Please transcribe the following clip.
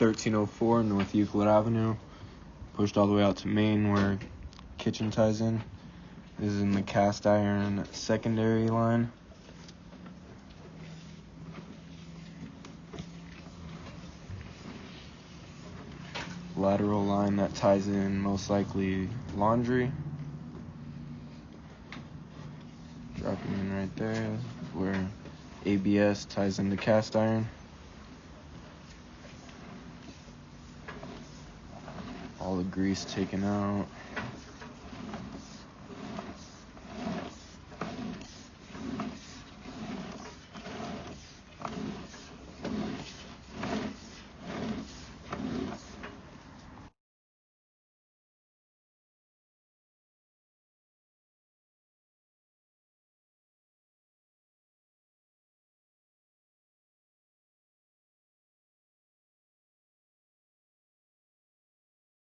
1304 North Euclid Avenue. Pushed all the way out to Main where kitchen ties in. This is in the cast iron secondary line. Lateral line that ties in most likely laundry. Dropping in right there where ABS ties into cast iron. All the grease taken out.